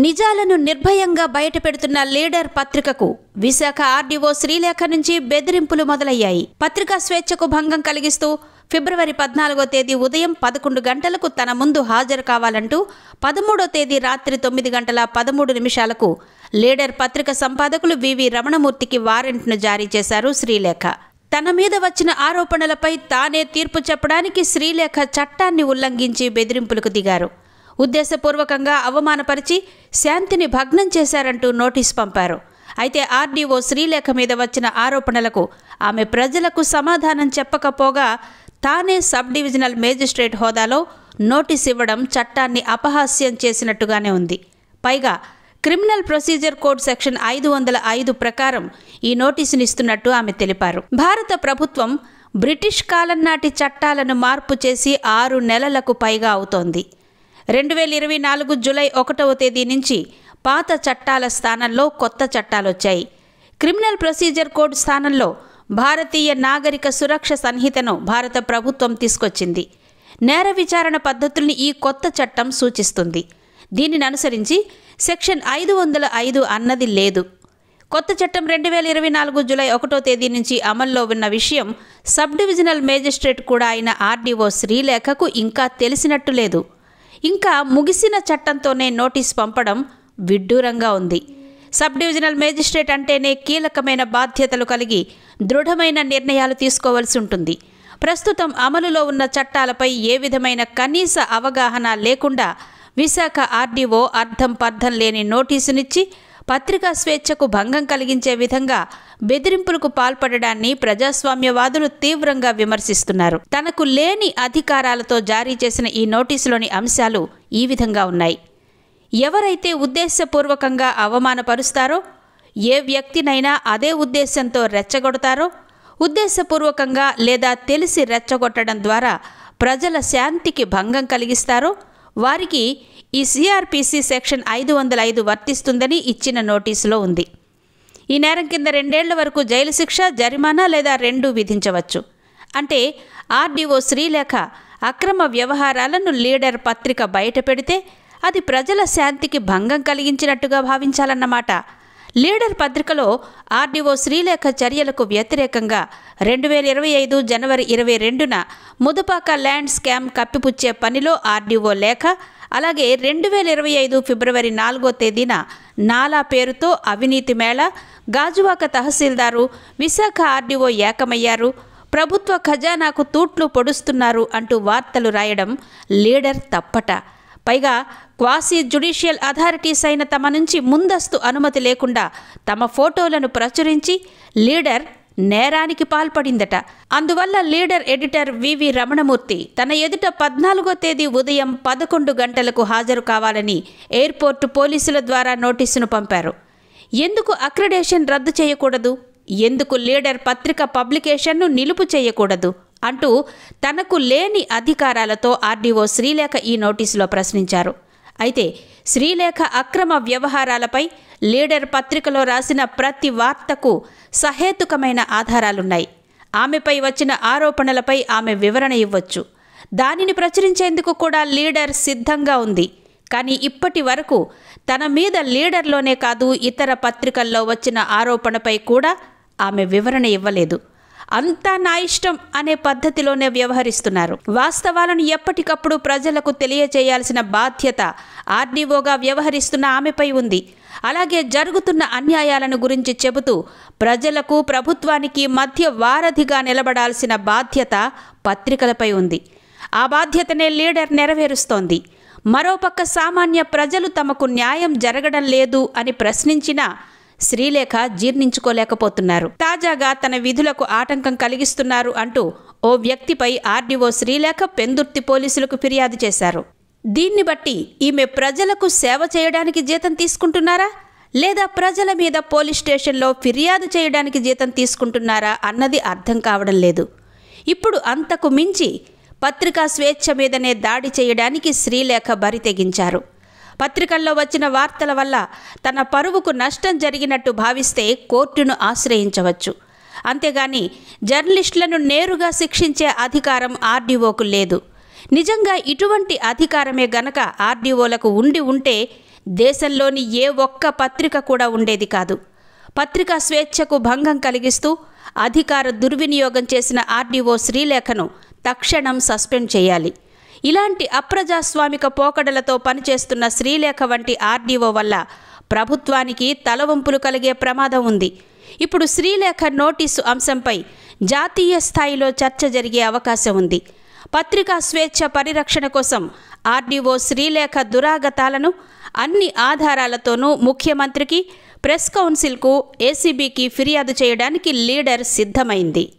నిజాలను నిర్భయంగా బయటపెడుతున్న లీడర్ పత్రికకు విశాఖ ఆర్డీఓ శ్రీలేఖ నుంచి బెదిరింపులు మొదలయ్యాయి. పత్రికా స్వేచ్ఛకు భంగం కలిగిస్తూ ఫిబ్రవరి 14వ తేదీ ఉదయం 11 గంటలకు తన ముందు హాజరు కావాలంటూ 13వ తేదీ రాత్రి 9 గంటల 13 నిమిషాలకు లీడర్ పత్రిక సంపాదకులు వివి రమణమూర్తికి వారెంట్ను జారీ చేశారు శ్రీలేఖ. తన మీద వచ్చిన ఆరోపణలపై తానే తీర్పు చెప్పడానికి శ్రీలేఖ చట్టాన్ని ఉల్లంఘించి బెదిరింపులకు దిగారు. ఉద్దేశపూర్వకంగా అవమానపరిచి శాంతిని భగ్నం చేశారంటూ నోటీసు పంపారు. అయితే ఆర్డీఓ శ్రీలేఖ మీద వచ్చిన ఆరోపణలకు ఆమె ప్రజలకు సమాధానం చెప్పకపోగా తానే సబ్ డివిజనల్ మేజిస్ట్రేట్ హోదాలో నోటీసు ఇవ్వడం చట్టాన్ని అపహాస్యం చేసినట్టుగానే ఉంది. పైగా క్రిమినల్ ప్రొసీజర్ కోడ్ సెక్షన్ 505 ప్రకారం ఈ నోటీసునిస్తున్నట్టు ఆమె తెలిపారు. భారత ప్రభుత్వం బ్రిటిష్ కాలం నాటి చట్టాలను మార్పు చేసి 6 నెలలకు పైగా అవుతోంది. 2024 జూలై 1వ తేదీ నుంచి పాత చట్టాల స్థానంలో కొత్త చట్టాలొచ్చాయి. క్రిమినల్ ప్రొసీజర్ కోడ్ స్థానంలో భారతీయ నాగరిక సురక్ష సంహితను భారత ప్రభుత్వం తీసుకొచ్చింది. నేర విచారణ పద్ధతుల్ని ఈ కొత్త చట్టం సూచిస్తుంది. దీనిని అనుసరించి సెక్షన్ 505 అన్నది లేదు. కొత్త చట్టం 2024 జూలై 1వ తేదీ నుంచి అమల్లో ఉన్న విషయం సబ్ డివిజనల్ మేజిస్ట్రేట్ కూడా అయిన ఆర్డీఓ శ్రీలేఖకు ఇంకా తెలిసినట్టు లేదు. ఇంకా ముగిసిన చట్టంతోనే నోటీసు పంపడం విడ్డూరంగా ఉంది. సబ్ డివిజనల్ మేజిస్ట్రేట్ అంటేనే కీలకమైన బాధ్యతలు కలిగి దృఢమైన నిర్ణయాలు తీసుకోవాల్సి ఉంటుంది. ప్రస్తుతం అమలులో ఉన్న చట్టాలపై ఏ విధమైన కనీస అవగాహన లేకుండా విశాఖ ఆర్డీఓ అర్థం పర్థం లేని నోటీసునిచ్చి పత్రికా స్వేచ్ఛకు భంగం కలిగించే విధంగా బెదిరింపులకు పాల్పడడాన్ని ప్రజాస్వామ్యవాదులు తీవ్రంగా విమర్శిస్తున్నారు. తనకు లేని అధికారాలతో జారీ చేసిన ఈ నోటీసులోని అంశాలు ఈ విధంగా ఉన్నాయి. ఎవరైతే ఉద్దేశపూర్వకంగా అవమానపరుస్తారో, ఏ వ్యక్తినైనా అదే ఉద్దేశంతో రెచ్చగొడతారో, ఉద్దేశపూర్వకంగా లేదా తెలిసి రెచ్చగొట్టడం ద్వారా ప్రజల శాంతికి భంగం కలిగిస్తారో వారికి ఈ సిఆర్పిసి సెక్షన్ 505 వర్తిస్తుందని ఇచ్చిన నోటీసులో ఉంది. ఈ నేరం కింద 2 ఏళ్ల వరకు జైలు శిక్ష, జరిమానా లేదా రెండూ విధించవచ్చు. అంటే ఆర్డీఓ శ్రీలేఖ అక్రమ వ్యవహారాలను లీడర్ పత్రిక బయటపెడితే అది ప్రజల శాంతికి భంగం కలిగించినట్టుగా భావించాలన్నమాట. లీడర్ పత్రికలో ఆర్డీఓ శ్రీలేఖ చర్యలకు వ్యతిరేకంగా 2025 జనవరి 22న ముదుపాక ల్యాండ్ స్కామ్ కప్పిపుచ్చే పనిలో ఆర్డీఓ లేఖ, అలాగే 2025 ఫిబ్రవరి 4వ తేదీన నాలా పేరుతో అవినీతి మేళ, గాజువాక తహసీల్దారు, విశాఖ ఆర్డీఓ ఏకమయ్యారు, ప్రభుత్వ ఖజానాకు తూట్లు పొడుస్తున్నారు అంటూ వార్తలు రాయడం లీడర్ తప్పట. పైగా క్వాసీ జ్యుడిషియల్ అథారిటీస్ అయిన తమ నుంచి ముందస్తు అనుమతి లేకుండా తమ ఫోటోలను ప్రచురించి లీడర్ నేరానికి పాల్పడిందట. అందువల్ల లీడర్ ఎడిటర్ వివి రమణమూర్తి తన ఎదుట 14వ తేదీ ఉదయం 11 గంటలకు హాజరు కావాలని ఎయిర్పోర్టు పోలీసుల ద్వారా నోటీసును పంపారు. ఎందుకు అక్రిడేషన్ రద్దు చేయకూడదు, ఎందుకు లీడర్ పత్రిక పబ్లికేషన్ను నిలుపు చేయకూడదు అంటూ తనకు లేని అధికారాలతో ఆర్డీఓ శ్రీలేఖ ఈ నోటీసులో ప్రశ్నించారు. అయితే శ్రీలేఖ అక్రమ వ్యవహారాలపై లీడర్ పత్రికలో రాసిన ప్రతి వార్తకు సహేతుకమైన ఆధారాలున్నాయి. ఆమెపై వచ్చిన ఆరోపణలపై ఆమె వివరణ ఇవ్వచ్చు. దానిని ప్రచురించేందుకు కూడా లీడర్ సిద్ధంగా ఉంది. కానీ ఇప్పటి వరకు తన మీద లీడర్లోనే కాదు ఇతర పత్రికల్లో వచ్చిన ఆరోపణపై కూడా ఆమె వివరణ ఇవ్వలేదు. అంతా నా ఇష్టం అనే పద్ధతిలోనే వ్యవహరిస్తున్నారు. వాస్తవాలను ఎప్పటికప్పుడు ప్రజలకు తెలియచేయాల్సిన బాధ్యత ఆర్డీఓగా వ్యవహరిస్తున్న ఆమెపై ఉంది. అలాగే జరుగుతున్న అన్యాయాలను గురించి చెబుతూ ప్రజలకు ప్రభుత్వానికి మధ్య వారధిగా నిలబడాల్సిన బాధ్యత పత్రికలపై ఉంది. ఆ బాధ్యతనే లీడర్ నెరవేరుస్తోంది. మరోపక్క సామాన్య ప్రజలు తమకు న్యాయం జరగడం లేదు అని ప్రశ్నించినా శ్రీలేఖ జీర్ణించుకోలేకపోతున్నారు. తాజాగా తన విధులకు ఆటంకం కలిగిస్తున్నారు అంటూ ఓ వ్యక్తిపై ఆర్డీఓ శ్రీలేఖ పెందుర్తి పోలీసులకు ఫిర్యాదు చేశారు. దీన్ని బట్టి ఈమె ప్రజలకు సేవ చేయడానికి జీతం తీసుకుంటున్నారా, లేదా ప్రజల మీద పోలీస్ స్టేషన్లో ఫిర్యాదు చేయడానికి జీతం తీసుకుంటున్నారా అన్నది అర్థం కావడం లేదు. ఇప్పుడు అంతకు మించి పత్రికా స్వేచ్ఛ మీదనే దాడి చేయడానికి శ్రీలేఖ బరి తెగించారు. పత్రికల్లో వచ్చిన వార్తల వల్ల తన పరువుకు నష్టం జరిగినట్టు భావిస్తే కోర్టును ఆశ్రయించవచ్చు. అంతేగాని జర్నలిస్టులను నేరుగా శిక్షించే అధికారం ఆర్డీఓకు లేదు. నిజంగా ఇటువంటి అధికారమే గనక ఆర్డీఓలకు ఉండి ఉంటే దేశంలోని ఏ ఒక్క పత్రిక కూడా ఉండేది కాదు. పత్రికా స్వేచ్ఛకు భంగం కలిగిస్తూ అధికార దుర్వినియోగం చేసిన ఆర్డీఓ శ్రీలేఖను తక్షణం సస్పెండ్ చేయాలి. ఇలాంటి అప్రజాస్వామిక పోకడలతో పనిచేస్తున్న శ్రీలేఖ వంటి ఆర్డీఓ వల్ల ప్రభుత్వానికి తలవంపులు కలిగే ప్రమాదం ఉంది. ఇప్పుడు శ్రీలేఖ నోటీసు అంశంపై జాతీయ స్థాయిలో చర్చ జరిగే అవకాశం ఉంది. పత్రికా స్వేచ్ఛ పరిరక్షణ కోసం ఆర్డీఓ శ్రీలేఖ దురాగతాలను అన్ని ఆధారాలతోనూ ముఖ్యమంత్రికి, ప్రెస్ కౌన్సిల్కు, ఏసీబీకి ఫిర్యాదు చేయడానికి లీడర్ సిద్ధమైంది.